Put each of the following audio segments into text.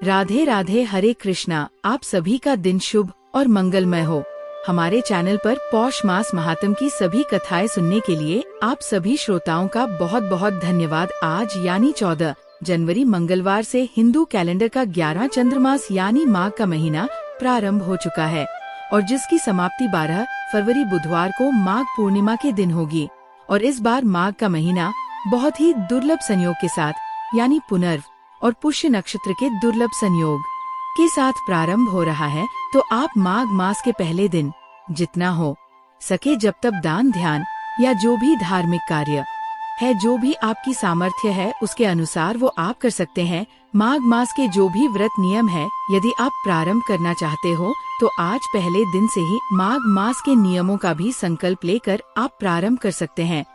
राधे राधे, हरे कृष्णा। आप सभी का दिन शुभ और मंगलमय हो। हमारे चैनल पर पौष मास महात्म की सभी कथाएं सुनने के लिए आप सभी श्रोताओं का बहुत बहुत धन्यवाद। आज यानी 14 जनवरी मंगलवार से हिंदू कैलेंडर का 11 चंद्रमास यानी माघ का महीना प्रारंभ हो चुका है और जिसकी समाप्ति 12 फरवरी बुधवार को माघ पूर्णिमा के दिन होगी। और इस बार माघ का महीना बहुत ही दुर्लभ संयोग के साथ यानी पुनर्व और पुष्य नक्षत्र के दुर्लभ संयोग के साथ प्रारंभ हो रहा है। तो आप माघ मास के पहले दिन जितना हो सके जब तक दान, ध्यान या जो भी धार्मिक कार्य है, जो भी आपकी सामर्थ्य है उसके अनुसार वो आप कर सकते हैं। माघ मास के जो भी व्रत नियम है, यदि आप प्रारंभ करना चाहते हो तो आज पहले दिन से ही माघ मास के नियमों का भी संकल्प लेकर आप प्रारंभ कर सकते हैं।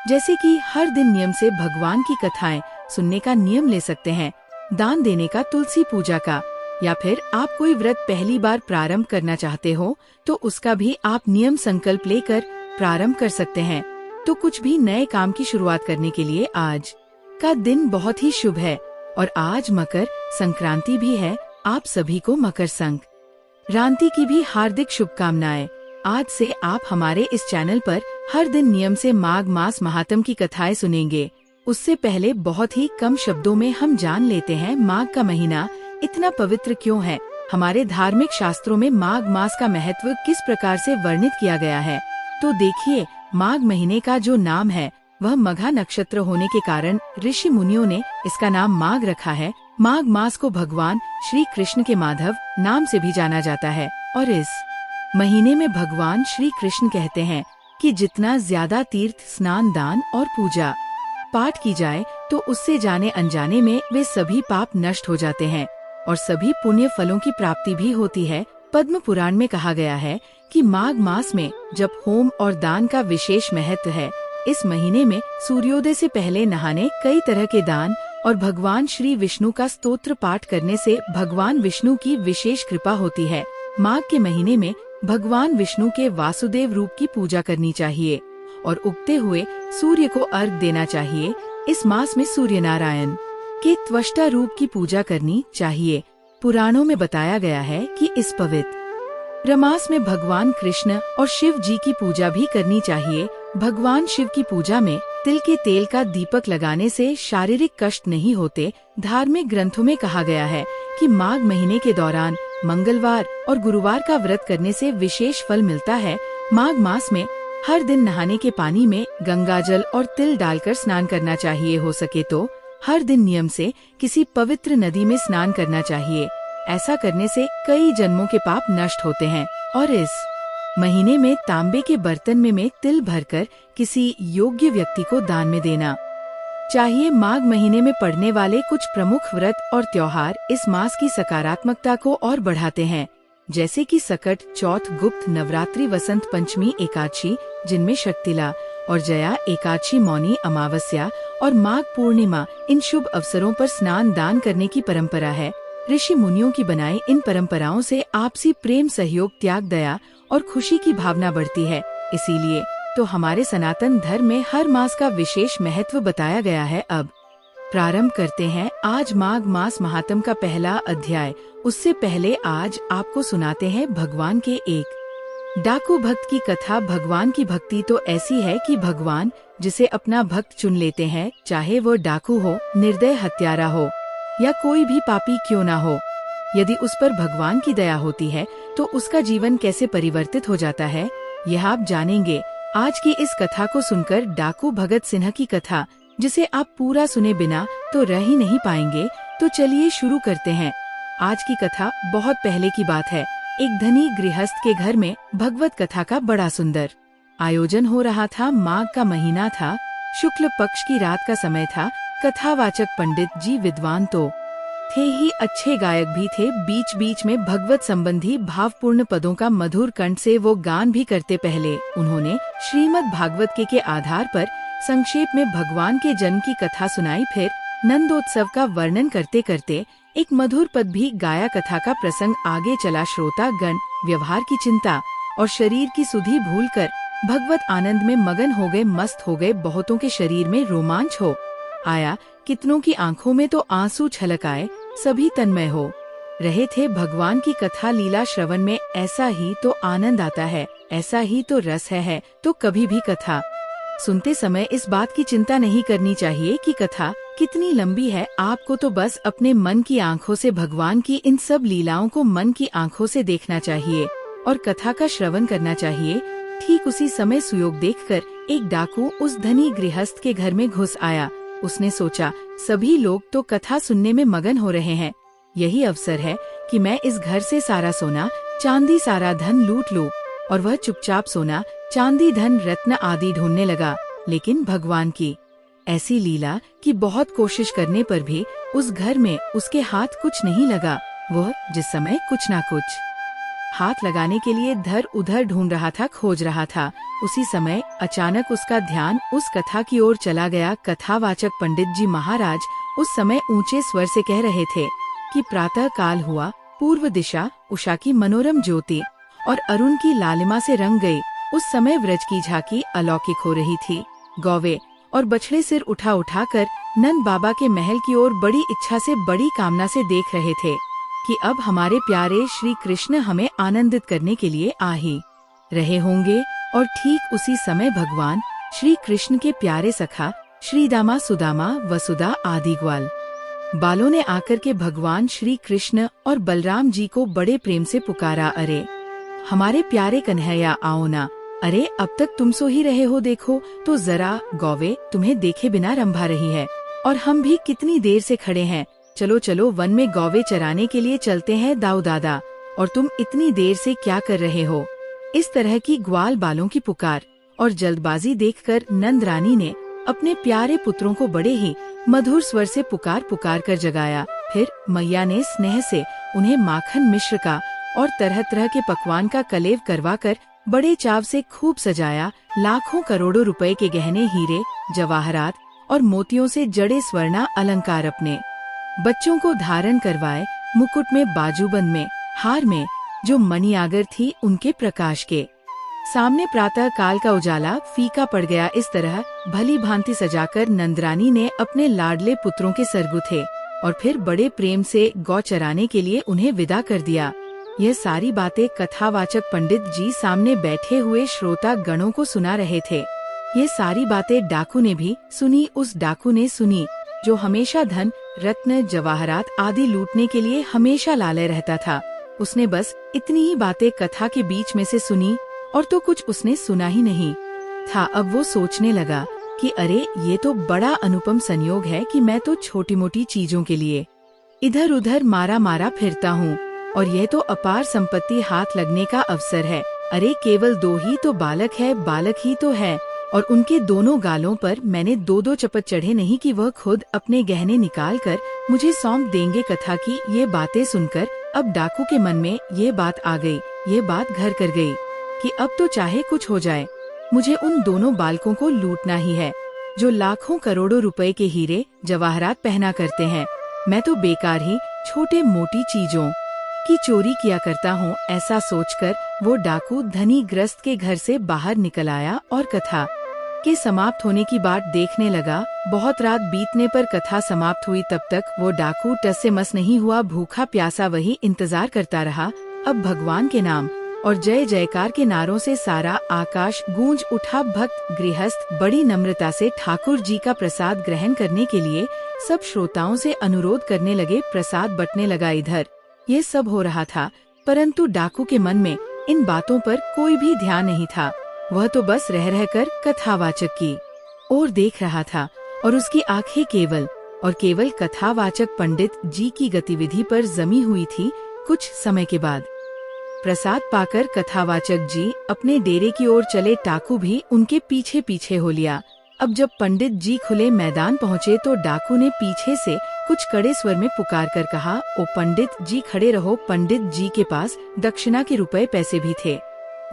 जैसे कि हर दिन नियम से भगवान की कथाएं सुनने का नियम ले सकते हैं, दान देने का, तुलसी पूजा का, या फिर आप कोई व्रत पहली बार प्रारंभ करना चाहते हो तो उसका भी आप नियम संकल्प लेकर प्रारंभ कर सकते हैं। तो कुछ भी नए काम की शुरुआत करने के लिए आज का दिन बहुत ही शुभ है और आज मकर संक्रांति भी है। आप सभी को मकर संक्रांति की भी हार्दिक शुभकामनाएं। आज से आप हमारे इस चैनल पर हर दिन नियम से माघ मास महात्म की कथाएं सुनेंगे। उससे पहले बहुत ही कम शब्दों में हम जान लेते हैं माघ का महीना इतना पवित्र क्यों है। हमारे धार्मिक शास्त्रों में माघ मास का महत्व किस प्रकार से वर्णित किया गया है। तो देखिए, माघ महीने का जो नाम है वह मघा नक्षत्र होने के कारण ऋषि मुनियों ने इसका नाम माघ रखा है। माघ मास को भगवान श्री कृष्ण के माधव नाम से भी जाना जाता है और इस महीने में भगवान श्री कृष्ण कहते हैं कि जितना ज्यादा तीर्थ, स्नान, दान और पूजा पाठ की जाए तो उससे जाने अनजाने में वे सभी पाप नष्ट हो जाते हैं और सभी पुण्य फलों की प्राप्ति भी होती है। पद्म पुराण में कहा गया है कि माघ मास में जब होम और दान का विशेष महत्व है। इस महीने में सूर्योदय से पहले नहाने, कई तरह के दान और भगवान श्री विष्णु का स्तोत्र पाठ करने से भगवान विष्णु की विशेष कृपा होती है। माघ के महीने में भगवान विष्णु के वासुदेव रूप की पूजा करनी चाहिए और उगते हुए सूर्य को अर्घ देना चाहिए। इस मास में सूर्य नारायण के त्वष्टा रूप की पूजा करनी चाहिए। पुराणों में बताया गया है कि इस पवित्र मास में भगवान कृष्ण और शिव जी की पूजा भी करनी चाहिए। भगवान शिव की पूजा में तिल के तेल का दीपक लगाने से शारीरिक कष्ट नहीं होते। धार्मिक ग्रंथों में कहा गया है कि माघ महीने के दौरान मंगलवार और गुरुवार का व्रत करने से विशेष फल मिलता है। माघ मास में हर दिन नहाने के पानी में गंगाजल और तिल डालकर स्नान करना चाहिए। हो सके तो हर दिन नियम से किसी पवित्र नदी में स्नान करना चाहिए। ऐसा करने से कई जन्मों के पाप नष्ट होते हैं। और इस महीने में तांबे के बर्तन में तिल भरकर किसी योग्य व्यक्ति को दान में देना चाहिए। माघ महीने में पड़ने वाले कुछ प्रमुख व्रत और त्योहार इस मास की सकारात्मकता को और बढ़ाते हैं, जैसे कि सकट, चौथ, गुप्त, नवरात्रि, वसंत पंचमी, एकादशी जिनमें शक्तिला और जया एकादशी, मौनी अमावस्या और माघ पूर्णिमा। इन शुभ अवसरों पर स्नान दान करने की परंपरा है। ऋषि मुनियों की बनाई इन परंपराओं से आपसी प्रेम, सहयोग, त्याग, दया और खुशी की भावना बढ़ती है। इसीलिए तो हमारे सनातन धर्म में हर मास का विशेष महत्व बताया गया है। अब प्रारंभ करते हैं आज माघ मास महात्म का पहला अध्याय। उससे पहले आज आपको सुनाते हैं भगवान के एक डाकू भक्त की कथा। भगवान की भक्ति तो ऐसी है कि भगवान जिसे अपना भक्त चुन लेते हैं, चाहे वो डाकू हो, निर्दय हत्यारा हो या कोई भी पापी क्यों ना हो। यदि उस पर भगवान की दया होती है तो उसका जीवन कैसे परिवर्तित हो जाता है, यह आप जानेंगे आज की इस कथा को सुनकर। डाकू भगत सिन्हा की कथा, जिसे आप पूरा सुने बिना तो रह ही नहीं पाएंगे। तो चलिए शुरू करते हैं। आज की कथा बहुत पहले की बात है। एक धनी गृहस्थ के घर में भगवत कथा का बड़ा सुंदर आयोजन हो रहा था। माघ का महीना था, शुक्ल पक्ष की रात का समय था। कथावाचक पंडित जी विद्वान तो थे ही, अच्छे गायक भी थे। बीच बीच में भगवत संबंधी भावपूर्ण पदों का मधुर कंठ से वो गान भी करते। पहले उन्होंने श्रीमद् भागवत के आधार पर संक्षेप में भगवान के जन्म की कथा सुनाई। फिर नंदोत्सव का वर्णन करते करते एक मधुर पद भी गाया। कथा का प्रसंग आगे चला। श्रोता गण व्यवहार की चिंता और शरीर की सुधि भूलकर भगवत आनंद में मगन हो गए, मस्त हो गए। बहुतों के शरीर में रोमांच हो आया, कितनों की आंखों में तो आंसू छलक आए। सभी तन्मय हो रहे थे भगवान की कथा लीला श्रवण में ऐसा ही तो आनंद आता है, ऐसा ही तो रस है तो कभी भी कथा सुनते समय इस बात की चिंता नहीं करनी चाहिए कि कथा कितनी लंबी है। आपको तो बस अपने मन की आंखों से भगवान की इन सब लीलाओं को मन की आंखों से देखना चाहिए और कथा का श्रवण करना चाहिए। ठीक उसी समय सुयोग देखकर एक डाकू उस धनी गृहस्थ के घर में घुस आया। उसने सोचा, सभी लोग तो कथा सुनने में मगन हो रहे हैं, यही अवसर है कि मैं इस घर से सारा सोना चांदी सारा धन लूट लूं। और वह चुपचाप सोना चांदी धन रत्न आदि ढूंढने लगा। लेकिन भगवान की ऐसी लीला कि बहुत कोशिश करने पर भी उस घर में उसके हाथ कुछ नहीं लगा। वह जिस समय कुछ ना कुछ हाथ लगाने के लिए इधर उधर ढूंढ रहा था, खोज रहा था, उसी समय अचानक उसका ध्यान उस कथा की ओर चला गया। कथावाचक पंडित जी महाराज उस समय ऊंचे स्वर से कह रहे थे कि प्रातः काल हुआ, पूर्व दिशा उषा की मनोरम ज्योति और अरुण की लालिमा से रंग गई। उस समय व्रज की झांकी अलौकिक हो रही थी। गौवे और बछड़े सिर उठा उठाकर नंद बाबा के महल की ओर बड़ी इच्छा से, बड़ी कामना से देख रहे थे कि अब हमारे प्यारे श्री कृष्ण हमें आनंदित करने के लिए आ ही रहे होंगे। और ठीक उसी समय भगवान श्री कृष्ण के प्यारे सखा श्री दामा सुदामा वसुदा आदि ग्वाल बालों ने आकर के भगवान श्री कृष्ण और बलराम जी को बड़े प्रेम से पुकारा, अरे हमारे प्यारे कन्हैया आओ ना, अरे अब तक तुम सो ही रहे हो, देखो तो जरा, गौवे तुम्हें देखे बिना रंभा रही है और हम भी कितनी देर से खड़े हैं। चलो चलो वन में गौवे चराने के लिए चलते हैं दाऊ दादा, और तुम इतनी देर से क्या कर रहे हो। इस तरह की ग्वाल बालों की पुकार और जल्दबाजी देखकर नंद रानी ने अपने प्यारे पुत्रों को बड़े ही मधुर स्वर से पुकार पुकार कर जगाया। फिर मैया ने स्नेह से उन्हें माखन मिश्र का और तरह तरह के पकवान का कलेव करवाकर बड़े चाव से खूब सजाया। लाखों करोड़ों रुपए के गहने, हीरे जवाहरात और मोतियों से जड़े स्वर्णा अलंकार अपने बच्चों को धारण करवाए। मुकुट में, बाजूबंद में, हार में जो मणियागर थी उनके प्रकाश के सामने प्रातः काल का उजाला फीका पड़ गया। इस तरह भली भांति सजाकर नंदरानी ने अपने लाडले पुत्रों के सर गुथे और फिर बड़े प्रेम से गौ चराने के लिए उन्हें विदा कर दिया। यह सारी बातें कथावाचक पंडित जी सामने बैठे हुए श्रोता गणों को सुना रहे थे। ये सारी बातें डाकू ने भी सुनी। उस डाकू ने सुनी जो हमेशा धन रत्न जवाहरात आदि लूटने के लिए हमेशा लाले रहता था। उसने बस इतनी ही बातें कथा के बीच में से सुनी और तो कुछ उसने सुना ही नहीं था। अब वो सोचने लगा कि अरे ये तो बड़ा अनुपम संयोग है कि मैं तो छोटी मोटी चीजों के लिए इधर उधर मारा मारा फिरता हूँ और यह तो अपार संपत्ति हाथ लगने का अवसर है। अरे केवल दो ही तो बालक है, बालक ही तो है, और उनके दोनों गालों पर मैंने दो दो चपत चढ़े नहीं कि वह खुद अपने गहने निकाल कर मुझे सौंप देंगे। कथा की ये बातें सुनकर अब डाकू के मन में ये बात आ गई, ये बात घर कर गई कि अब तो चाहे कुछ हो जाए, मुझे उन दोनों बालकों को लूटना ही है जो लाखों करोड़ों रुपए के हीरे जवाहरात पहना करते हैं। मैं तो बेकार ही छोटे मोटी चीजों की चोरी किया करता हूँ। ऐसा सोचकर वो डाकू धनी ग्रस्त के घर से बाहर निकल आया और कथा के समाप्त होने की बाट देखने लगा। बहुत रात बीतने पर कथा समाप्त हुई, तब तक वो डाकू टस से मस नहीं हुआ। भूखा प्यासा वही इंतजार करता रहा। अब भगवान के नाम और जय जयकार के नारों से सारा आकाश गूंज उठा। भक्त गृहस्थ बड़ी नम्रता से ठाकुर जी का प्रसाद ग्रहण करने के लिए सब श्रोताओं से अनुरोध करने लगे। प्रसाद बंटने लगा। इधर ये सब हो रहा था, परंतु डाकू के मन में इन बातों पर कोई भी ध्यान नहीं था। वह तो बस रह रहकर कथावाचक की ओर देख रहा था और उसकी आंखें केवल और केवल कथावाचक पंडित जी की गतिविधि पर जमी हुई थी। कुछ समय के बाद प्रसाद पाकर कथावाचक जी अपने डेरे की ओर चले। डाकू भी उनके पीछे पीछे हो लिया। अब जब पंडित जी खुले मैदान पहुँचे तो डाकू ने पीछे से कुछ कड़े स्वर में पुकार कर कहा, ओ पंडित जी खड़े रहो। पंडित जी के पास दक्षिणा के रुपए पैसे भी थे।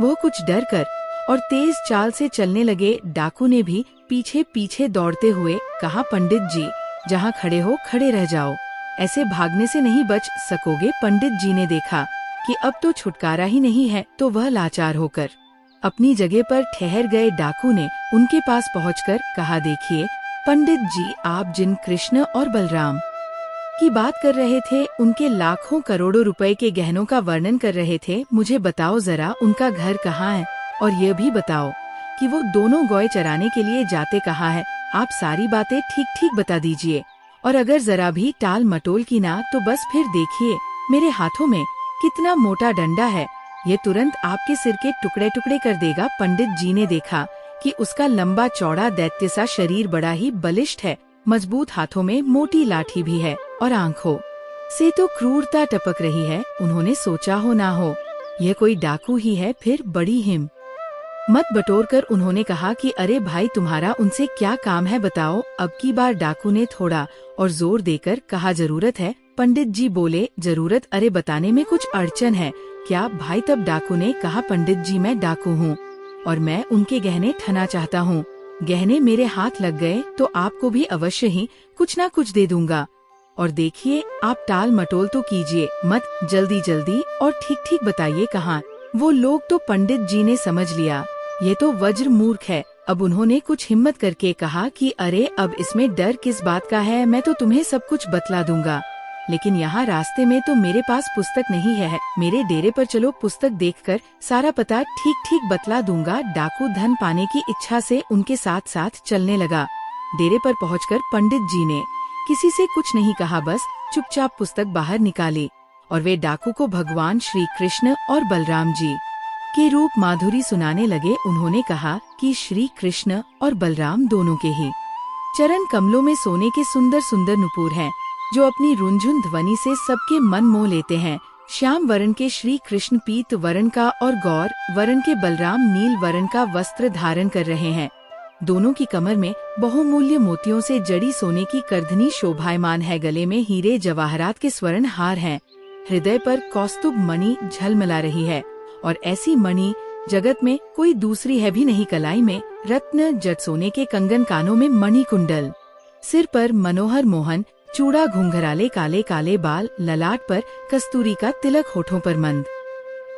वो कुछ डर कर और तेज चाल से चलने लगे। डाकू ने भी पीछे पीछे दौड़ते हुए कहा, पंडित जी जहाँ खड़े हो खड़े रह जाओ, ऐसे भागने से नहीं बच सकोगे। पंडित जी ने देखा कि अब तो छुटकारा ही नहीं है, तो वह लाचार होकर अपनी जगह पर ठहर गए। डाकू ने उनके पास पहुंचकर कहा, देखिए पंडित जी, आप जिन कृष्ण और बलराम की बात कर रहे थे, उनके लाखों करोड़ों रुपए के गहनों का वर्णन कर रहे थे। मुझे बताओ जरा उनका घर कहाँ है, और ये भी बताओ कि वो दोनों गाय चराने के लिए जाते कहाँ है। आप सारी बातें ठीक ठीक बता दीजिए, और अगर जरा भी टाल मटोल की ना तो बस फिर देखिए मेरे हाथों में कितना मोटा डंडा है, ये तुरंत आपके सिर के टुकड़े टुकड़े कर देगा। पंडित जी ने देखा कि उसका लंबा चौड़ा दैत्य सा शरीर बड़ा ही बलिष्ठ है, मजबूत हाथों में मोटी लाठी भी है और आंखों से तो क्रूरता टपक रही है। उन्होंने सोचा हो ना हो यह कोई डाकू ही है, फिर बड़ी हिम्मत बटोर कर उन्होंने कहा कि अरे भाई, तुम्हारा उनसे क्या काम है बताओ। अब की बार डाकू ने थोड़ा और जोर देकर कहा, जरूरत है। पंडित जी बोले, जरूरत? अरे बताने में कुछ अड़चन है क्या भाई? तब डाकू ने कहा, पंडित जी मैं डाकू हूँ और मैं उनके गहने ठना चाहता हूँ। गहने मेरे हाथ लग गए तो आपको भी अवश्य ही कुछ ना कुछ दे दूंगा। और देखिए आप टाल मटोल तो कीजिए मत, जल्दी जल्दी और ठीक ठीक बताइए कहाँ। वो लोग तो पंडित जी ने समझ लिया ये तो वज्र मूर्ख है। अब उन्होंने कुछ हिम्मत करके कहा कि अरे अब इसमें डर किस बात का है, मैं तो तुम्हें सब कुछ बतला दूंगा, लेकिन यहाँ रास्ते में तो मेरे पास पुस्तक नहीं है। मेरे डेरे पर चलो, पुस्तक देखकर सारा पता ठीक ठीक बतला दूंगा। डाकू धन पाने की इच्छा से उनके साथ साथ चलने लगा। डेरे पर पहुंचकर पंडित जी ने किसी से कुछ नहीं कहा, बस चुपचाप पुस्तक बाहर निकाली और वे डाकू को भगवान श्री कृष्ण और बलराम जी के रूप माधुरी सुनाने लगे। उन्होंने कहा कि श्री कृष्ण और बलराम दोनों के ही चरण कमलों में सोने के सुंदर सुंदर नुपुर हैं, जो अपनी रुंझुन ध्वनि से सबके मन मोह लेते हैं। श्याम वर्ण के श्री कृष्ण पीत वर्ण का और गौर वर्ण के बलराम नील वर्ण का वस्त्र धारण कर रहे हैं। दोनों की कमर में बहुमूल्य मोतियों से जड़ी सोने की करधनी शोभायमान है। गले में हीरे जवाहरात के स्वर्ण हार हैं। हृदय पर कौस्तुभ मणि झलमला रही है, और ऐसी मणि जगत में कोई दूसरी है भी नहीं। कलाई में रत्न जट सोने के कंगन, कानों में मणि कुंडल, सिर पर मनोहर मोहन चूड़ा, घुंघराले काले काले बाल, ललाट पर कस्तूरी का तिलक, होठों पर मंद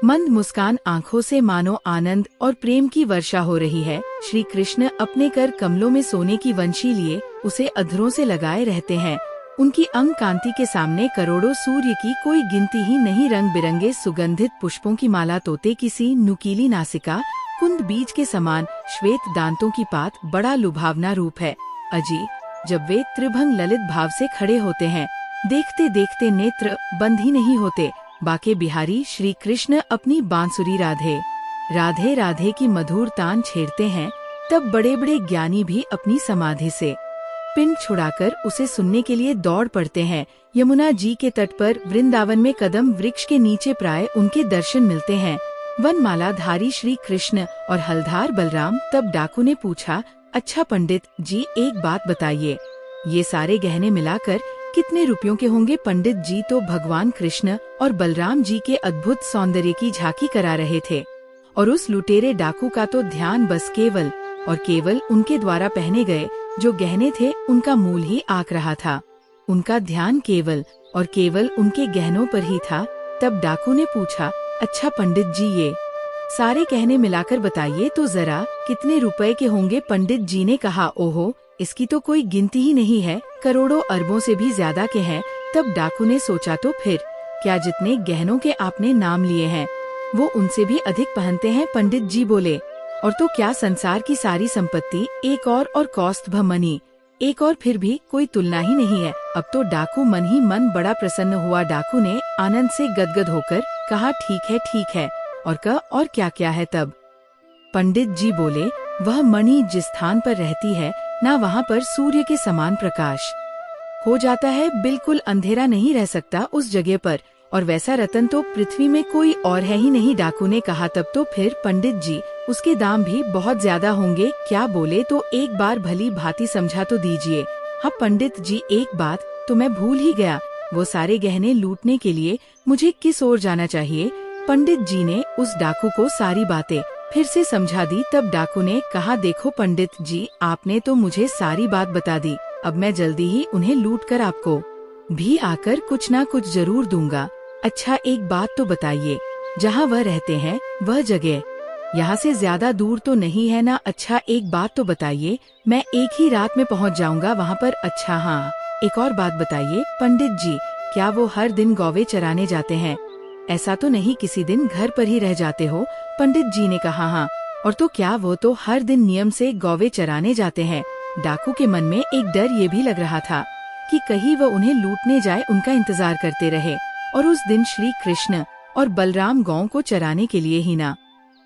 मंद मुस्कान, आंखों से मानो आनंद और प्रेम की वर्षा हो रही है। श्री कृष्ण अपने कर कमलों में सोने की वंशी लिए उसे अधरों से लगाए रहते हैं। उनकी अंग कांति के सामने करोड़ों सूर्य की कोई गिनती ही नहीं। रंग बिरंगे सुगंधित पुष्पों की माला, तोते की सी नुकीली नासिका, कुंद बीज के समान श्वेत दांतों की पात, बड़ा लुभावना रूप है। अजी जब वे त्रिभंग ललित भाव से खड़े होते हैं, देखते देखते नेत्र बंद ही नहीं होते। बाके बिहारी श्री कृष्ण अपनी बांसुरी राधे राधे राधे की मधुर तान छेड़ते हैं, तब बड़े बड़े ज्ञानी भी अपनी समाधि से पिंड छुड़ाकर उसे सुनने के लिए दौड़ पड़ते हैं। यमुना जी के तट पर वृंदावन में कदम वृक्ष के नीचे प्राय उनके दर्शन मिलते हैं। वनमाला धारी श्री कृष्ण और हलधार बलराम। तब डाकू ने पूछा, अच्छा पंडित जी एक बात बताइए, ये सारे गहने मिलाकर कितने रुपयों के होंगे? पंडित जी तो भगवान कृष्ण और बलराम जी के अद्भुत सौंदर्य की झांकी करा रहे थे, और उस लुटेरे डाकू का तो ध्यान बस केवल और केवल उनके द्वारा पहने गए जो गहने थे उनका मूल ही आक रहा था। उनका ध्यान केवल और केवल उनके गहनों पर ही था। तब डाकू ने पूछा, अच्छा पंडित जी ये सारे गहने मिलाकर बताइए तो जरा कितने रुपए के होंगे? पंडित जी ने कहा, ओहो इसकी तो कोई गिनती ही नहीं है, करोड़ों अरबों से भी ज्यादा के हैं। तब डाकू ने सोचा, तो फिर क्या जितने गहनों के आपने नाम लिए हैं वो उनसे भी अधिक पहनते हैं? पंडित जी बोले, और तो क्या संसार की सारी संपत्ति एक और कौस्तभ मणि एक और, फिर भी कोई तुलना ही नहीं है। अब तो डाकू मन ही मन बड़ा प्रसन्न हुआ। डाकू ने आनंद से गदगद होकर कहा, ठीक है और क्या क्या है? तब पंडित जी बोले, वह मणि जिस स्थान पर रहती है ना, वहाँ पर सूर्य के समान प्रकाश हो जाता है, बिल्कुल अंधेरा नहीं रह सकता उस जगह पर, और वैसा रतन तो पृथ्वी में कोई और है ही नहीं। डाकू ने कहा, तब तो फिर पंडित जी उसके दाम भी बहुत ज्यादा होंगे। क्या बोले? तो एक बार भली भांति समझा तो दीजिए। हाँ पंडित जी, एक बात तो मैं भूल ही गया, वो सारे गहने लूटने के लिए मुझे किस ओर जाना चाहिए? पंडित जी ने उस डाकू को सारी बातें फिर से समझा दी। तब डाकू ने कहा, देखो पंडित जी, आपने तो मुझे सारी बात बता दी, अब मैं जल्दी ही उन्हें लूट कर आपको भी आकर कुछ ना कुछ जरूर दूंगा। अच्छा एक बात तो बताइए, जहाँ वह रहते हैं वह जगह यहाँ से ज्यादा दूर तो नहीं है ना? अच्छा एक बात तो बताइए, मैं एक ही रात में पहुँच जाऊँगा वहाँ पर? अच्छा हाँ, एक और बात बताइए पंडित जी, क्या वो हर दिन गौवे चराने जाते हैं? ऐसा तो नहीं किसी दिन घर पर ही रह जाते हो? पंडित जी ने कहा हाँ। और तो क्या वो तो हर दिन नियम से गौवे चराने जाते हैं? डाकू के मन में एक डर ये भी लग रहा था कि कहीं वह उन्हें लूटने जाए, उनका इंतजार करते रहे और उस दिन श्री कृष्ण और बलराम गौ को चराने के लिए ही ना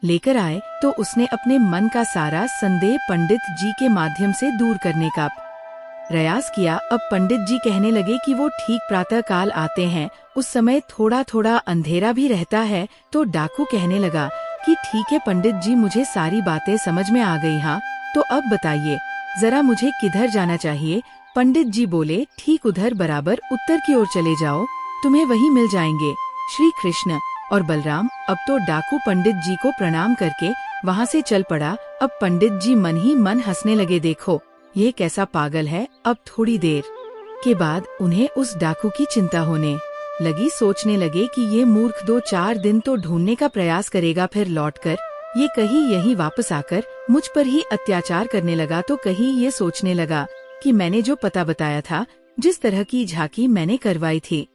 लेकर आए, तो उसने अपने मन का सारा संदेह पंडित जी के माध्यम से दूर करने का प्रयास किया। अब पंडित जी कहने लगे कि वो ठीक प्रातः काल आते हैं, उस समय थोड़ा थोड़ा अंधेरा भी रहता है। तो डाकू कहने लगा कि ठीक है पंडित जी, मुझे सारी बातें समझ में आ गई। हाँ, तो अब बताइए जरा मुझे किधर जाना चाहिए? पंडित जी बोले, ठीक उधर बराबर उत्तर की ओर चले जाओ, तुम्हें वहीं मिल जाएंगे श्री कृष्ण और बलराम। अब तो डाकू पंडित जी को प्रणाम करके वहाँ से चल पड़ा। अब पंडित जी मन ही मन हंसने लगे, देखो ये कैसा पागल है। अब थोड़ी देर के बाद उन्हें उस डाकू की चिंता होने लगी। सोचने लगे कि ये मूर्ख 2-4 दिन तो ढूंढने का प्रयास करेगा, फिर लौटकर ये कहीं यहीं वापस आकर मुझ पर ही अत्याचार करने लगा। तो कहीं ये सोचने लगा कि मैंने जो पता बताया था, जिस तरह की झांकी मैंने करवाई थी,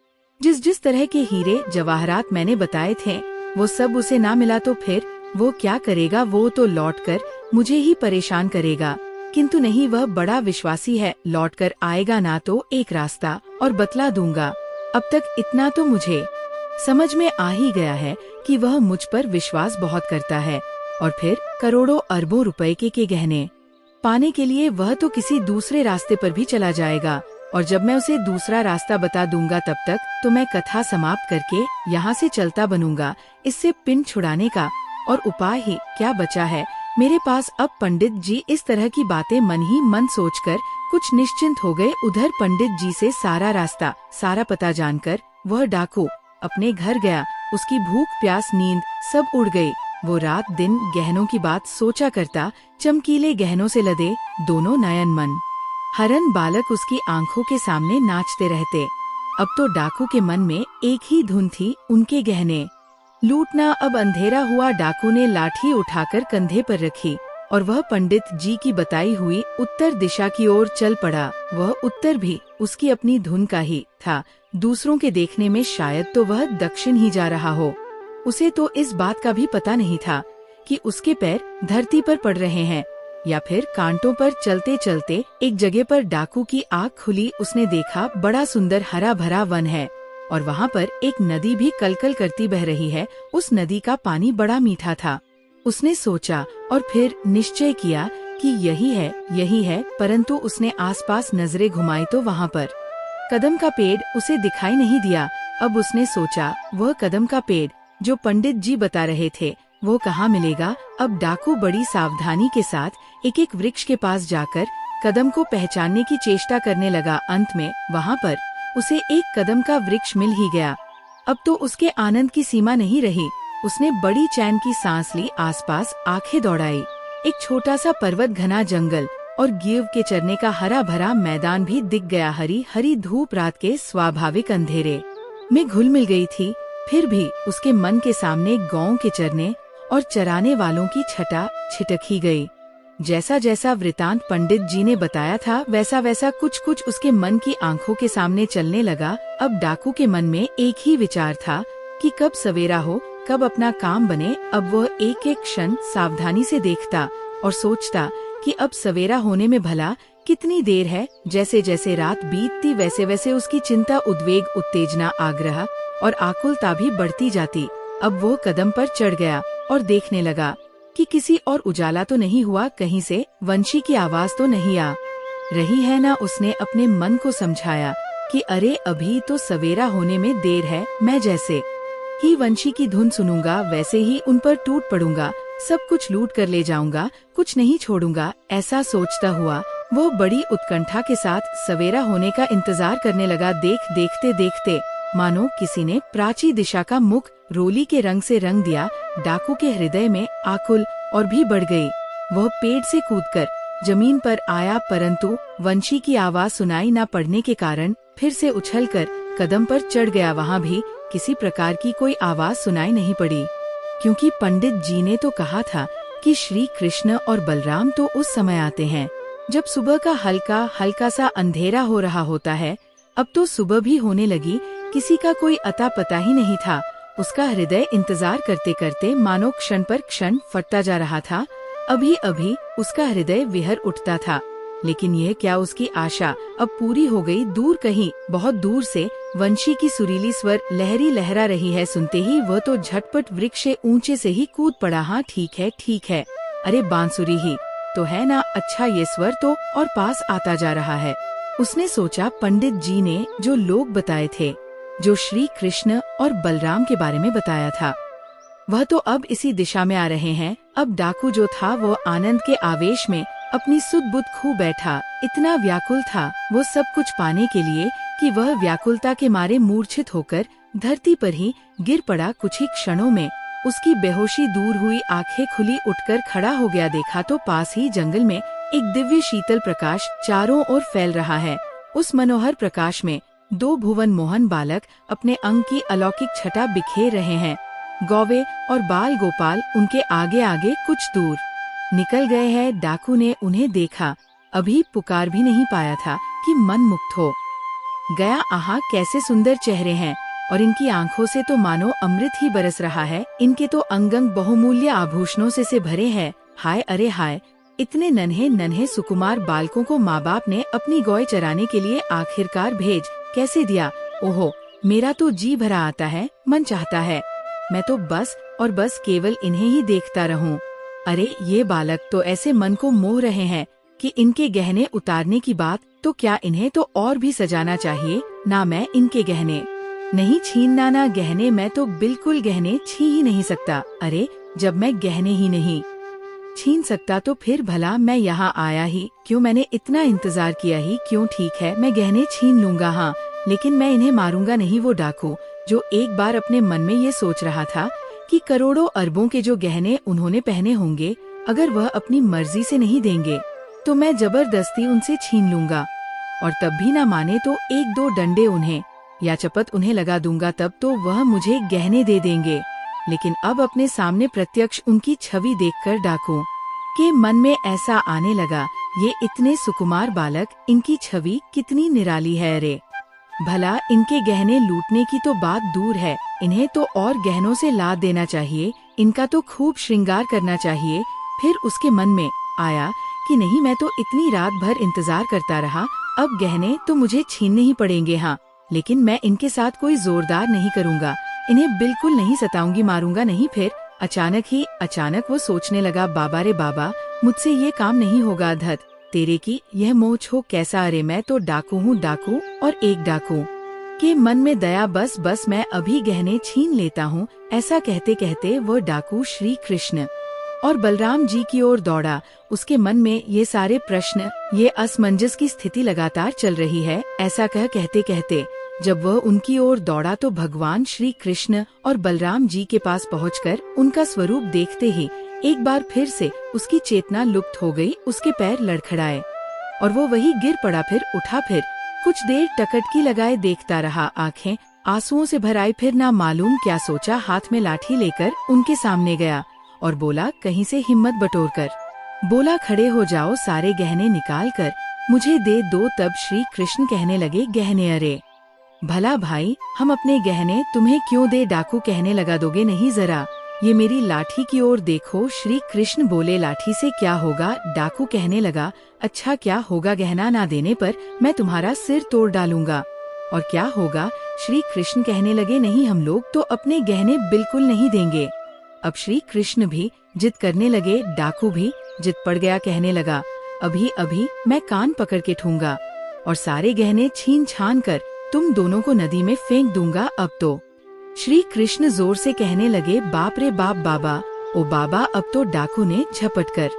जिस तरह के हीरे जवाहरात मैंने बताए थे, वो सब उसे ना मिला तो फिर वो क्या करेगा? वो तो लौटकर मुझे ही परेशान करेगा। किंतु नहीं, वह बड़ा विश्वासी है, लौटकर आएगा ना तो एक रास्ता और बतला दूंगा। अब तक इतना तो मुझे समझ में आ ही गया है कि वह मुझ पर विश्वास बहुत करता है और फिर करोड़ों अरबों रुपए के गहने पाने के लिए वह तो किसी दूसरे रास्ते पर भी चला जाएगा। और जब मैं उसे दूसरा रास्ता बता दूंगा, तब तक तो मैं कथा समाप्त करके यहाँ से चलता बनूंगा। इससे पिंड छुड़ाने का और उपाय ही क्या बचा है मेरे पास? अब पंडित जी इस तरह की बातें मन ही मन सोचकर कुछ निश्चिंत हो गए। उधर पंडित जी से सारा रास्ता, सारा पता जानकर वह डाकू अपने घर गया। उसकी भूख, प्यास, नींद सब उड़ गई। वो रात दिन गहनों की बात सोचा करता। चमकीले गहनों से लदे दोनों नयन मन हरन बालक उसकी आंखों के सामने नाचते रहते। अब तो डाकू के मन में एक ही धुन थी, उनके गहने लूटना। अब अंधेरा हुआ, डाकू ने लाठी उठाकर कंधे पर रखी और वह पंडित जी की बताई हुई उत्तर दिशा की ओर चल पड़ा। वह उत्तर भी उसकी अपनी धुन का ही था, दूसरों के देखने में शायद तो वह दक्षिण ही जा रहा हो। उसे तो इस बात का भी पता नहीं था कि उसके पैर धरती पर पड़ रहे हैं या फिर कांटों पर चलते चलते। एक जगह पर डाकू की आँख खुली, उसने देखा बड़ा सुंदर हरा भरा वन है और वहाँ पर एक नदी भी कलकल करती बह रही है। उस नदी का पानी बड़ा मीठा था। उसने सोचा और फिर निश्चय किया कि यही है, परंतु उसने आसपास नजरें घुमाई तो वहाँ पर कदम का पेड़ उसे दिखाई नहीं दिया। अब उसने सोचा वह कदम का पेड़ जो पंडित जी बता रहे थे वो कहाँ मिलेगा। अब डाकू बड़ी सावधानी के साथ एक एक वृक्ष के पास जाकर कदम को पहचानने की चेष्टा करने लगा। अंत में वहाँ पर उसे एक कदम का वृक्ष मिल ही गया। अब तो उसके आनंद की सीमा नहीं रही। उसने बड़ी चैन की सांस ली, आसपास आंखें दौड़ाई। एक छोटा सा पर्वत, घना जंगल और गिव के चरने का हरा भरा मैदान भी दिख गया। हरी हरी धूप रात के स्वाभाविक अंधेरे में घुल मिल गई थी। फिर भी उसके मन के सामने गांव के चरने और चराने वालों की छटा छिटक ही गई। जैसा जैसा वृतांत पंडित जी ने बताया था, वैसा वैसा कुछ कुछ उसके मन की आंखों के सामने चलने लगा। अब डाकू के मन में एक ही विचार था कि कब सवेरा हो, कब अपना काम बने। अब वह एक एक क्षण सावधानी से देखता और सोचता कि अब सवेरा होने में भला कितनी देर है। जैसे जैसे रात बीतती, वैसे वैसे उसकी चिंता, उद्वेग, उत्तेजना, आग्रह और आकुलता भी बढ़ती जाती। अब वो कदम पर चढ़ गया और देखने लगा कि किसी और उजाला तो नहीं हुआ, कहीं से वंशी की आवाज तो नहीं आ रही है ना। उसने अपने मन को समझाया कि अरे अभी तो सवेरा होने में देर है, मैं जैसे ही वंशी की धुन सुनूंगा वैसे ही उन पर टूट पड़ूंगा, सब कुछ लूट कर ले जाऊंगा, कुछ नहीं छोड़ूंगा। ऐसा सोचता हुआ वो बड़ी उत्कंठा के साथ सवेरा होने का इंतजार करने लगा। देखते देखते मानो किसी ने प्राची दिशा का मुख रोली के रंग से रंग दिया। डाकू के हृदय में आकुल और भी बढ़ गई। वह पेड़ से कूदकर जमीन पर आया, परंतु वंशी की आवाज सुनाई न पड़ने के कारण फिर से उछलकर कदम पर चढ़ गया। वहाँ भी किसी प्रकार की कोई आवाज सुनाई नहीं पड़ी, क्योंकि पंडित जी ने तो कहा था कि श्री कृष्ण और बलराम तो उस समय आते हैं जब सुबह का हल्का हल्का सा अंधेरा हो रहा होता है। अब तो सुबह भी होने लगी, किसी का कोई अता पता ही नहीं था। उसका हृदय इंतजार करते करते मानो क्षण पर क्षण फटता जा रहा था। अभी अभी उसका हृदय विहर उठता था, लेकिन यह क्या, उसकी आशा अब पूरी हो गई। दूर कहीं बहुत दूर से वंशी की सुरीली स्वर लहरी लहरा रही है। सुनते ही वह तो झटपट वृक्ष से ऊंचे से ही कूद पड़ा। हाँ ठीक है, अरे बांसुरी ही तो है ना, अच्छा ये स्वर तो और पास आता जा रहा है। उसने सोचा, पंडित जी ने जो लोग बताए थे, जो श्री कृष्ण और बलराम के बारे में बताया था, वह तो अब इसी दिशा में आ रहे हैं। अब डाकू जो था वो आनंद के आवेश में अपनी सुध बुध खो बैठा। इतना व्याकुल था वो सब कुछ पाने के लिए कि वह व्याकुलता के मारे मूर्छित होकर धरती पर ही गिर पड़ा। कुछ ही क्षणों में उसकी बेहोशी दूर हुई, आंखें खुली, उठकर खड़ा हो गया। देखा तो पास ही जंगल में एक दिव्य शीतल प्रकाश चारों ओर फैल रहा है। उस मनोहर प्रकाश में दो भुवन मोहन बालक अपने अंग की अलौकिक छटा बिखेर रहे हैं। गौवे और बाल गोपाल उनके आगे आगे कुछ दूर निकल गए हैं। डाकू ने उन्हें देखा, अभी पुकार भी नहीं पाया था कि मन मुक्त हो गया। आहा, कैसे सुंदर चेहरे हैं और इनकी आंखों से तो मानो अमृत ही बरस रहा है। इनके तो अंग अंग बहुमूल्य आभूषणों से भरे हैं। हाय अरे हाय, इतने नन्हे नन्हे सुकुमार बालकों को माँ बाप ने अपनी गौएं चराने के लिए आखिरकार भेज कैसे दिया। ओहो, मेरा तो जी भरा आता है, मन चाहता है मैं तो बस और बस केवल इन्हें ही देखता रहूं। अरे ये बालक तो ऐसे मन को मोह रहे हैं कि इनके गहने उतारने की बात तो क्या, इन्हें तो और भी सजाना चाहिए ना। मैं इनके गहने नहीं छीनना ना गहने, मैं तो बिल्कुल गहने छीन ही नहीं सकता। अरे जब मैं गहने ही नहीं छीन सकता तो फिर भला मैं यहाँ आया ही क्यों, मैंने इतना इंतजार किया ही क्यों। ठीक है, मैं गहने छीन लूंगा, हाँ, लेकिन मैं इन्हें मारूंगा नहीं। वो डाकू जो एक बार अपने मन में ये सोच रहा था कि करोड़ों अरबों के जो गहने उन्होंने पहने होंगे, अगर वह अपनी मर्जी से नहीं देंगे तो मैं जबरदस्ती उनसे छीन लूंगा, और तब भी ना माने तो एक दो डंडे उन्हें या चपत उन्हें लगा दूंगा, तब तो वह मुझे गहने दे देंगे। लेकिन अब अपने सामने प्रत्यक्ष उनकी छवि देखकर डाकू के मन में ऐसा आने लगा, ये इतने सुकुमार बालक, इनकी छवि कितनी निराली है। अरे भला इनके गहने लूटने की तो बात दूर है, इन्हें तो और गहनों से लाद देना चाहिए, इनका तो खूब श्रृंगार करना चाहिए। फिर उसके मन में आया कि नहीं, मैं तो इतनी रात भर इंतजार करता रहा, अब गहने तो मुझे छीनने ही पड़ेंगे। हाँ, लेकिन मैं इनके साथ कोई जोरदार नहीं करूँगा, इन्हें बिल्कुल नहीं सताऊंगी, मारूंगा नहीं। फिर अचानक वो सोचने लगा, बाबा रे बाबा, मुझसे ये काम नहीं होगा। धत तेरे की यह मोच हो कैसा। अरे मैं तो डाकू हूँ, डाकू और एक डाकू के मन में दया, बस मैं अभी गहने छीन लेता हूँ। ऐसा कहते कहते वह डाकू श्री कृष्ण और बलराम जी की ओर दौड़ा। उसके मन में ये सारे प्रश्न, ये असमंजस की स्थिति लगातार चल रही है। ऐसा कहते कहते जब वह उनकी ओर दौड़ा तो भगवान श्री कृष्ण और बलराम जी के पास पहुंचकर उनका स्वरूप देखते ही एक बार फिर से उसकी चेतना लुप्त हो गई। उसके पैर लड़खड़ाए और वो वही गिर पड़ा, फिर उठा, फिर कुछ देर टकटकी लगाए देखता रहा, आंखें आंसुओं से भर आई। फिर ना मालूम क्या सोचा, हाथ में लाठी लेकर उनके सामने गया और बोला, कहीं से हिम्मत बटोर कर बोला, खड़े हो जाओ, सारे गहने निकाल कर मुझे दे दो। तब श्री कृष्ण कहने लगे, गहने? अरे भला भाई, हम अपने गहने तुम्हें क्यों दे? डाकू कहने लगा, दोगे नहीं? जरा ये मेरी लाठी की ओर देखो। श्री कृष्ण बोले, लाठी से क्या होगा? डाकू कहने लगा, अच्छा क्या होगा, गहना ना देने पर मैं तुम्हारा सिर तोड़ डालूंगा। और क्या होगा? श्री कृष्ण कहने लगे, नहीं, हम लोग तो अपने गहने बिल्कुल नहीं देंगे। अब श्री कृष्ण भी जिद करने लगे, डाकू भी जिद पड़ गया, कहने लगा, अभी अभी मैं कान पकड़ के ठूंगा और सारे गहने छीन छान कर तुम दोनों को नदी में फेंक दूंगा। अब तो श्री कृष्ण जोर से कहने लगे, बाप रे बाप, बाबा ओ बाबा। अब तो डाकू ने झपट कर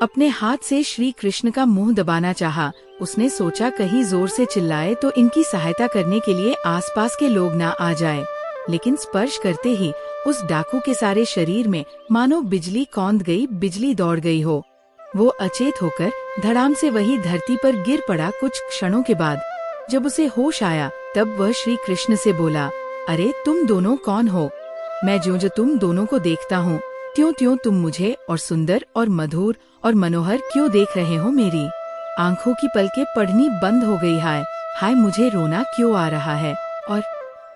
अपने हाथ से श्री कृष्ण का मुंह दबाना चाहा। उसने सोचा कहीं जोर से चिल्लाए तो इनकी सहायता करने के लिए आसपास के लोग ना आ जाए, लेकिन स्पर्श करते ही उस डाकू के सारे शरीर में मानो बिजली कौंध गई, बिजली दौड़ गई हो। वो अचेत होकर धड़ाम से वही धरती पर गिर पड़ा। कुछ क्षणों के बाद जब उसे होश आया तब वह श्री कृष्ण से बोला, अरे तुम दोनों कौन हो? मैं जो तुम दोनों को देखता हूँ त्यों त्यों तुम मुझे और सुंदर और मधुर और मनोहर क्यों देख रहे हो? मेरी आंखों की पलकें पढ़नी बंद हो गई। हाय हाय, मुझे रोना क्यों आ रहा है और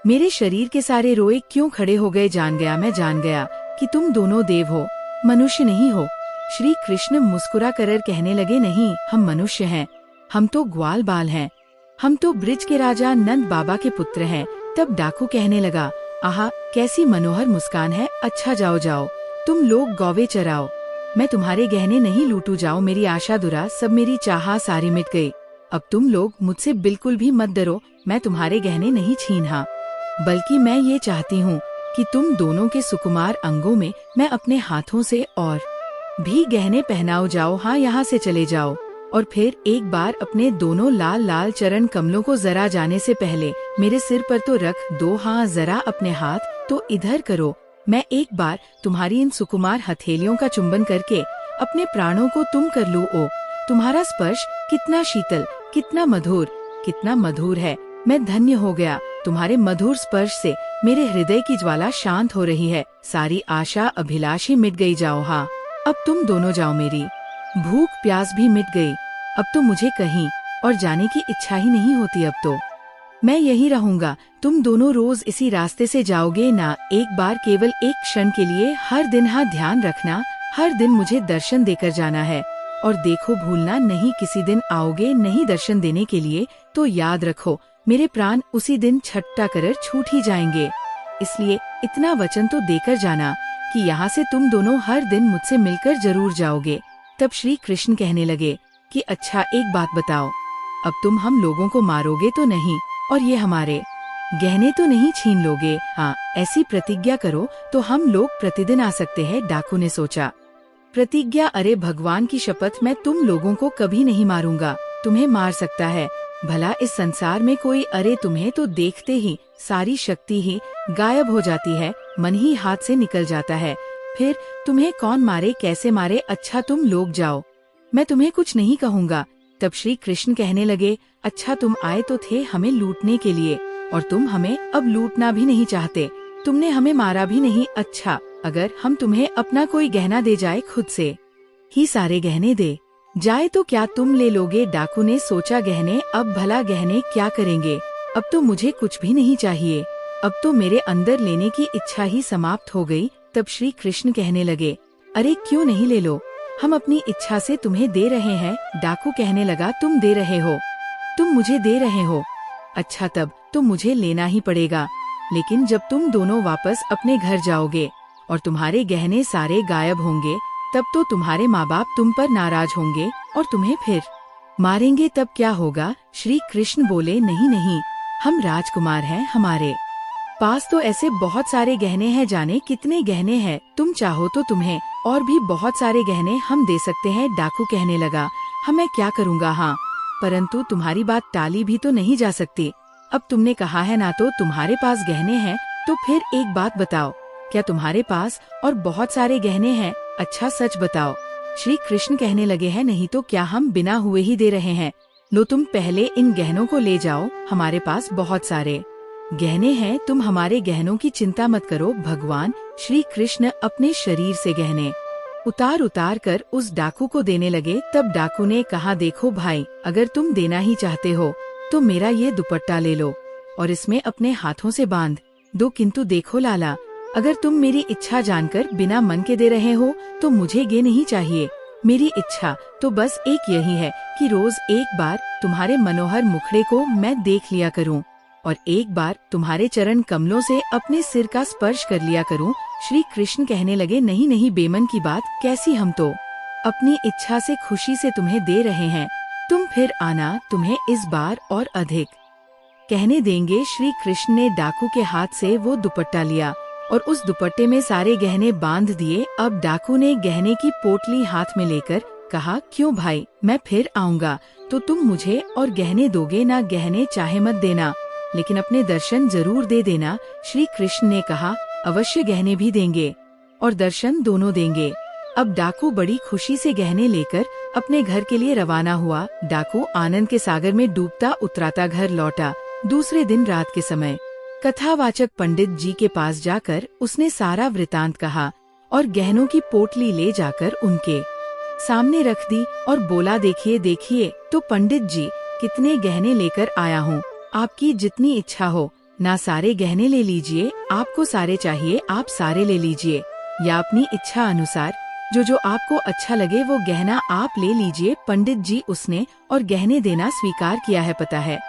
मेरे शरीर के सारे रोए क्यों खड़े हो गए। मैं जान गया कि तुम दोनों देव हो, मनुष्य नहीं हो। श्री कृष्ण मुस्कुरा कर कहने लगे, नहीं, हम मनुष्य हैं, हम तो ग्वाल बाल हैं, हम तो ब्रिज के राजा नंद बाबा के पुत्र हैं। तब डाकू कहने लगा, आहा, कैसी मनोहर मुस्कान है। अच्छा जाओ जाओ, तुम लोग गौवे चराओ, मैं तुम्हारे गहने नहीं लूटू। जाओ, मेरी आशा दुरा, सब मेरी चाह सारी मिट गई। अब तुम लोग मुझसे बिल्कुल भी मत डरो, मैं तुम्हारे गहने नहीं छीना, बल्कि मैं ये चाहती हूँ कि तुम दोनों के सुकुमार अंगों में मैं अपने हाथों से और भी गहने पहनाओ। जाओ, हाँ, यहाँ से चले जाओ। और फिर एक बार अपने दोनों लाल लाल चरण कमलों को जरा जाने से पहले मेरे सिर पर तो रख दो। हाँ, जरा अपने हाथ तो इधर करो, मैं एक बार तुम्हारी इन सुकुमार हथेलियों का चुंबन करके अपने प्राणों को तुम कर लूं। ओ, तुम्हारा स्पर्श कितना शीतल, कितना मधुर है। मैं धन्य हो गया, तुम्हारे मधुर स्पर्श से मेरे हृदय की ज्वाला शांत हो रही है, सारी आशा अभिलाष ही मिट गई। जाओ, हाँ, अब तुम दोनों जाओ, मेरी भूख प्यास भी मिट गई। अब तो मुझे कहीं और जाने की इच्छा ही नहीं होती। अब तो मैं यहीं रहूंगा, तुम दोनों रोज इसी रास्ते से जाओगे ना। एक बार, केवल एक क्षण के लिए हर दिन, हाँ, ध्यान रखना, हर दिन मुझे दर्शन देकर जाना है। और देखो, भूलना नहीं, किसी दिन आओगे नहीं दर्शन देने के लिए तो याद रखो, मेरे प्राण उसी दिन छट्टा कर छूट ही जाएंगे। इसलिए इतना वचन तो देकर जाना कि यहाँ से तुम दोनों हर दिन मुझसे मिलकर जरूर जाओगे। तब श्री कृष्ण कहने लगे कि अच्छा, एक बात बताओ, अब तुम हम लोगों को मारोगे तो नहीं और ये हमारे गहने तो नहीं छीन लोगे? हाँ, ऐसी प्रतिज्ञा करो तो हम लोग प्रतिदिन आ सकते हैं। डाकू ने सोचा, प्रतिज्ञा? अरे भगवान की शपथ, मैं तुम लोगों को कभी नहीं मारूंगा। तुम्हें मार सकता है भला इस संसार में कोई? अरे तुम्हें तो देखते ही सारी शक्ति ही गायब हो जाती है, मन ही हाथ से निकल जाता है। फिर तुम्हें कौन मारे, कैसे मारे? अच्छा, तुम लोग जाओ, मैं तुम्हें कुछ नहीं कहूँगा। तब श्री कृष्ण कहने लगे, अच्छा, तुम आए तो थे हमें लूटने के लिए और तुम हमें अब लूटना भी नहीं चाहते, तुमने हमें मारा भी नहीं। अच्छा, अगर हम तुम्हें अपना कोई गहना दे जाए, खुद से ही सारे गहने दे जाए तो क्या तुम ले लोगे? डाकू ने सोचा, गहने, अब भला गहने क्या करेंगे? अब तो मुझे कुछ भी नहीं चाहिए, अब तो मेरे अंदर लेने की इच्छा ही समाप्त हो गई। तब श्री कृष्ण कहने लगे, अरे क्यों नहीं, ले लो, हम अपनी इच्छा से तुम्हें दे रहे हैं। डाकू कहने लगा, तुम दे रहे हो, तुम मुझे दे रहे हो? अच्छा, तब तो मुझे लेना ही पड़ेगा। लेकिन जब तुम दोनों वापस अपने घर जाओगे और तुम्हारे गहने सारे गायब होंगे, तब तो तुम्हारे माँ बाप तुम पर नाराज होंगे और तुम्हें फिर मारेंगे। तब क्या होगा? श्री कृष्ण बोले, नहीं नहीं, हम राजकुमार हैं, हमारे पास तो ऐसे बहुत सारे गहने हैं, जाने कितने गहने हैं। तुम चाहो तो तुम्हें और भी बहुत सारे गहने हम दे सकते हैं। डाकू कहने लगा, हाँ, मैं क्या करूँगा, हाँ, परंतु तुम्हारी बात टाली भी तो नहीं जा सकती। अब तुमने कहा है ना, तो तुम्हारे पास गहने हैं, तो फिर एक बात बताओ, क्या तुम्हारे पास और बहुत सारे गहने हैं? अच्छा, सच बताओ। श्री कृष्ण कहने लगे हैं, नहीं तो क्या हम बिना हुए ही दे रहे हैं? लो, तुम पहले इन गहनों को ले जाओ, हमारे पास बहुत सारे गहने हैं, तुम हमारे गहनों की चिंता मत करो। भगवान श्री कृष्ण अपने शरीर से गहने उतार कर उस डाकू को देने लगे। तब डाकू ने कहा, देखो भाई, अगर तुम देना ही चाहते हो तो मेरा ये दुपट्टा ले लो और इसमें अपने हाथों से बांध दो। किंतु देखो लाला, अगर तुम मेरी इच्छा जानकर बिना मन के दे रहे हो तो मुझे ये नहीं चाहिए। मेरी इच्छा तो बस एक यही है कि रोज एक बार तुम्हारे मनोहर मुखड़े को मैं देख लिया करूं और एक बार तुम्हारे चरण कमलों से अपने सिर का स्पर्श कर लिया करूं। श्री कृष्ण कहने लगे, नहीं नहीं, बेमन की बात कैसी, हम तो अपनी इच्छा से खुशी से तुम्हें दे रहे हैं, तुम फिर आना, तुम्हें इस बार और अधिक कहने देंगे। श्री कृष्ण ने डाकू के हाथ से वो दुपट्टा लिया और उस दुपट्टे में सारे गहने बांध दिए। अब डाकू ने गहने की पोटली हाथ में लेकर कहा, क्यों भाई, मैं फिर आऊँगा तो तुम मुझे और गहने दोगे ना? गहने चाहे मत देना, लेकिन अपने दर्शन जरूर दे देना। श्री कृष्ण ने कहा, अवश्य गहने भी देंगे और दर्शन दोनों देंगे। अब डाकू बड़ी खुशी से गहने लेकर अपने घर के लिए रवाना हुआ। डाकू आनंद के सागर में डूबता उतराता घर लौटा। दूसरे दिन रात के समय कथावाचक पंडित जी के पास जाकर उसने सारा वृतांत कहा और गहनों की पोटली ले जाकर उनके सामने रख दी और बोला, देखिए देखिए तो पंडित जी कितने गहने लेकर आया हूँ, आपकी जितनी इच्छा हो, ना सारे गहने ले लीजिए, आपको सारे चाहिए आप सारे ले लीजिए, या अपनी इच्छा अनुसार जो जो आपको अच्छा लगे वो गहना आप ले लीजिए। पंडित जी उसने और गहने देना स्वीकार किया है। पता है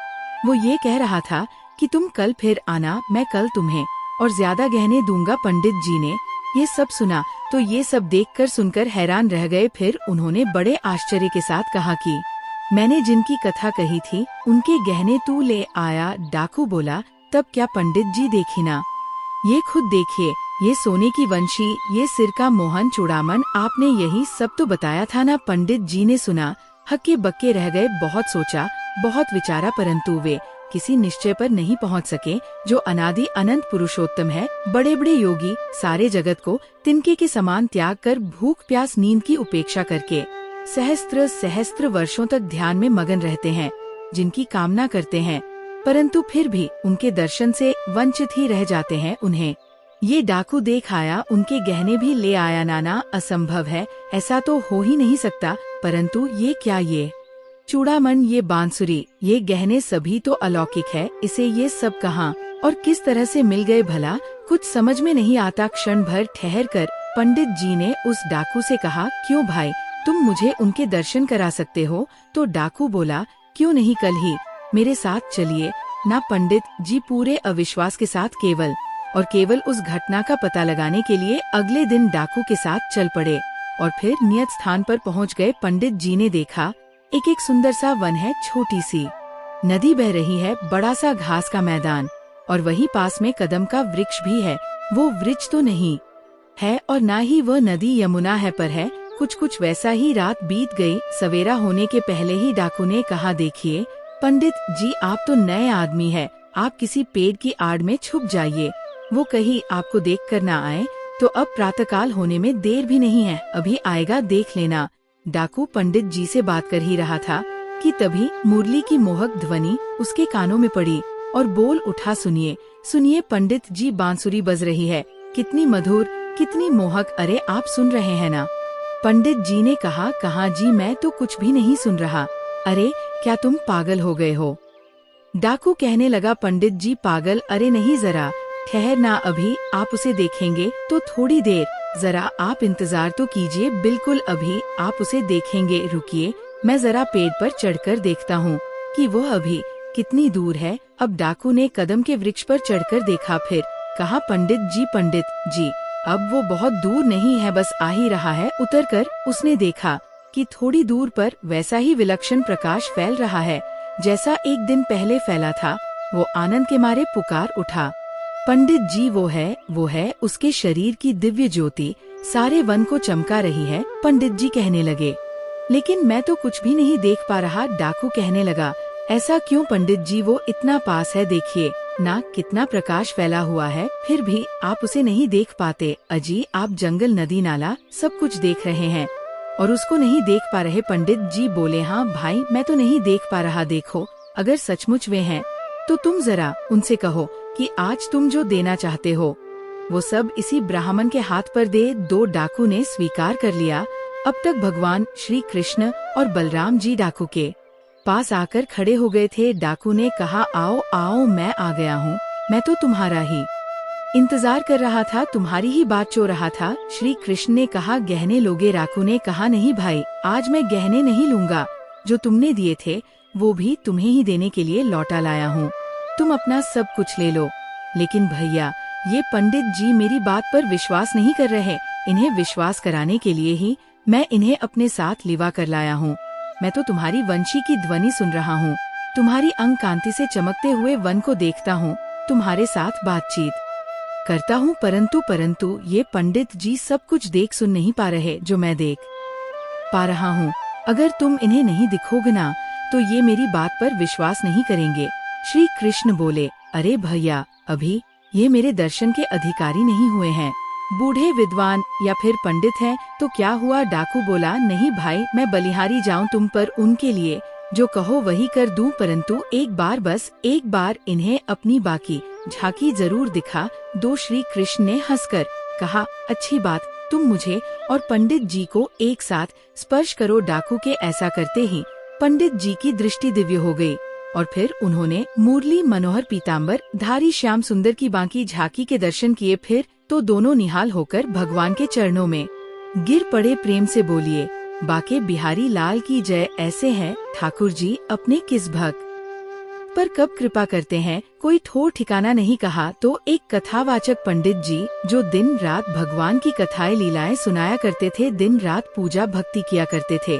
वो ये कह रहा था कि तुम कल फिर आना, मैं कल तुम्हें और ज्यादा गहने दूंगा। पंडित जी ने ये सब सुना तो ये सब देखकर सुनकर हैरान रह गए। फिर उन्होंने बड़े आश्चर्य के साथ कहा कि मैंने जिनकी कथा कही थी उनके गहने तू ले आया। डाकू बोला, तब क्या पंडित जी, देखी ना, ये खुद देखिए, ये सोने की वंशी, ये सिर का मोहन चूड़ामन, आपने यही सब तो बताया था ना। पंडित जी ने सुना, हक्के बक्के रह गए। बहुत सोचा, बहुत विचारा, परंतु वे किसी निश्चय पर नहीं पहुंच सके। जो अनादि अनंत पुरुषोत्तम है, बड़े बड़े योगी सारे जगत को तिनके के समान त्याग कर, भूख प्यास नींद की उपेक्षा करके सहस्त्र सहस्त्र वर्षों तक ध्यान में मगन रहते हैं, जिनकी कामना करते हैं, परंतु फिर भी उनके दर्शन से वंचित ही रह जाते हैं। उन्हें ये डाकू देख आया, उनके गहने भी ले आया। नाना, असंभव है, ऐसा तो हो ही नहीं सकता। परंतु ये क्या, ये चूड़ामन, ये बांसुरी, ये गहने सभी तो अलौकिक है, इसे ये सब कहाँ और किस तरह से मिल गए भला, कुछ समझ में नहीं आता। क्षण भर ठहर कर पंडित जी ने उस डाकू से कहा, क्यों भाई, तुम मुझे उनके दर्शन करा सकते हो? तो डाकू बोला, क्यों नहीं, कल ही मेरे साथ चलिए ना। पंडित जी पूरे अविश्वास के साथ केवल उस घटना का पता लगाने के लिए अगले दिन डाकू के साथ चल पड़े और फिर नियत स्थान पर पहुंच गए। पंडित जी ने देखा, एक एक सुंदर सा वन है, छोटी सी नदी बह रही है, बड़ा सा घास का मैदान और वही पास में कदम का वृक्ष भी है। वो वृक्ष तो नहीं है और ना ही वह नदी यमुना है, पर है कुछ वैसा ही। रात बीत गई, सवेरा होने के पहले ही डाकू ने कहा, देखिए पंडित जी, आप तो नए आदमी है, आप किसी पेड़ की आड़ में छुप जाइए, वो कहीं आपको देख कर ना आए तो अब प्रातःकाल होने में देर भी नहीं है, अभी आएगा, देख लेना। डाकू पंडित जी से बात कर ही रहा था कि तभी मुरली की मोहक ध्वनि उसके कानों में पड़ी और बोल उठा, सुनिए सुनिए पंडित जी, बांसुरी बज रही है, कितनी मधुर, कितनी मोहक, अरे आप सुन रहे हैं ना? पंडित जी ने कहा, कहाँ जी, मैं तो कुछ भी नहीं सुन रहा। अरे क्या तुम पागल हो गए हो? डाकू कहने लगा, पंडित जी पागल, अरे नहीं, जरा ठहरना, अभी आप उसे देखेंगे तो थोड़ी देर, जरा आप इंतजार तो कीजिए, बिल्कुल अभी आप उसे देखेंगे, रुकिए, मैं जरा पेड़ पर चढ़कर देखता हूँ कि वह अभी कितनी दूर है। अब डाकू ने कदम के वृक्ष पर चढ़कर देखा, फिर कहा, पंडित जी अब वो बहुत दूर नहीं है, बस आ ही रहा है। उतरकर उसने देखा कि थोड़ी दूर पर वैसा ही विलक्षण प्रकाश फैल रहा है जैसा एक दिन पहले फैला था। वो आनंद के मारे पुकार उठा, पंडित जी वो है, उसके शरीर की दिव्य ज्योति सारे वन को चमका रही है। पंडित जी कहने लगे, लेकिन मैं तो कुछ भी नहीं देख पा रहा। डाकू कहने लगा, ऐसा क्यों पंडित जी, वो इतना पास है, देखिए ना कितना प्रकाश फैला हुआ है, फिर भी आप उसे नहीं देख पाते। अजी, आप जंगल, नदी, नाला सब कुछ देख रहे हैं और उसको नहीं देख पा रहे। पंडित जी बोले, हाँ भाई, मैं तो नहीं देख पा रहा। देखो, अगर सचमुच वे हैं तो तुम जरा उनसे कहो कि आज तुम जो देना चाहते हो वो सब इसी ब्राह्मण के हाथ पर दे दो। डाकू ने स्वीकार कर लिया। अब तक भगवान श्री कृष्ण और बलराम जी डाकू के पास आकर खड़े हो गए थे। डाकू ने कहा, आओ आओ, मैं आ गया हूँ, मैं तो तुम्हारा ही इंतजार कर रहा था, तुम्हारी ही बात चो रहा था। श्री कृष्ण ने कहा, गहने लोगे? डाकू ने कहा, नहीं भाई, आज मैं गहने नहीं लूंगा, जो तुमने दिए थे वो भी तुम्हें ही देने के लिए लौटा लाया हूँ, तुम अपना सब कुछ ले लो। लेकिन भैया, ये पंडित जी मेरी बात पर विश्वास नहीं कर रहे, इन्हें विश्वास कराने के लिए ही मैं इन्हें अपने साथ लिवा कर लाया हूँ। मैं तो तुम्हारी वंशी की ध्वनि सुन रहा हूँ, तुम्हारी अंग कांति से चमकते हुए वन को देखता हूँ, तुम्हारे साथ बातचीत करता हूँ, परंतु ये पंडित जी सब कुछ देख सुन नहीं पा रहे जो मैं देख पा रहा हूँ। अगर तुम इन्हें नहीं दिखोगे ना तो ये मेरी बात पर विश्वास नहीं करेंगे। श्री कृष्ण बोले, अरे भैया, अभी ये मेरे दर्शन के अधिकारी नहीं हुए हैं, बूढ़े विद्वान या फिर पंडित हैं तो क्या हुआ? डाकू बोला, नहीं भाई, मैं बलिहारी जाऊं तुम पर, उनके लिए जो कहो वही कर दूं, परंतु एक बार, बस एक बार इन्हें अपनी बाकी झांकी जरूर दिखा दो। श्री कृष्ण ने हंसकर कहा, अच्छी बात, तुम मुझे और पंडित जी को एक साथ स्पर्श करो। डाकू के ऐसा करते ही पंडित जी की दृष्टि दिव्य हो गई और फिर उन्होंने मुरली मनोहर पीताम्बर धारी श्याम सुंदर की बांकी झांकी के दर्शन किए। फिर तो दोनों निहाल होकर भगवान के चरणों में गिर पड़े। प्रेम से बोलिए, बाके बिहारी लाल की जय। ऐसे हैं ठाकुर जी अपने किस भक्त पर कब कृपा करते हैं, कोई ठोर ठिकाना नहीं। कहा तो एक कथावाचक पंडित जी जो दिन रात भगवान की कथाएं लीलाएं सुनाया करते थे, दिन रात पूजा भक्ति किया करते थे,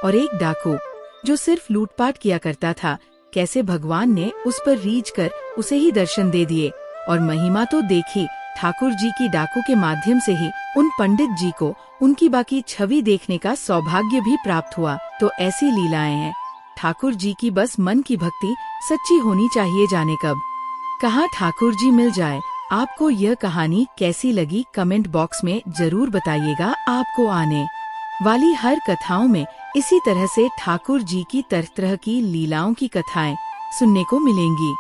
और एक डाकू जो सिर्फ लूटपाट किया करता था। कैसे भगवान ने उस पर रीझ कर उसे ही दर्शन दे दिए और महिमा तो देखी। ठाकुर जी की डाकू के माध्यम से ही उन पंडित जी को उनकी बाकी छवि देखने का सौभाग्य भी प्राप्त हुआ। तो ऐसी लीलाएं हैं ठाकुर जी की, बस मन की भक्ति सच्ची होनी चाहिए। जाने कब कहाँ ठाकुर जी मिल जाए। आपको यह कहानी कैसी लगी कमेंट बॉक्स में जरूर बताइएगा। आपको आने वाली हर कथाओं में इसी तरह से ठाकुर जी की तरह तरह की लीलाओं की कथाएं सुनने को मिलेंगी।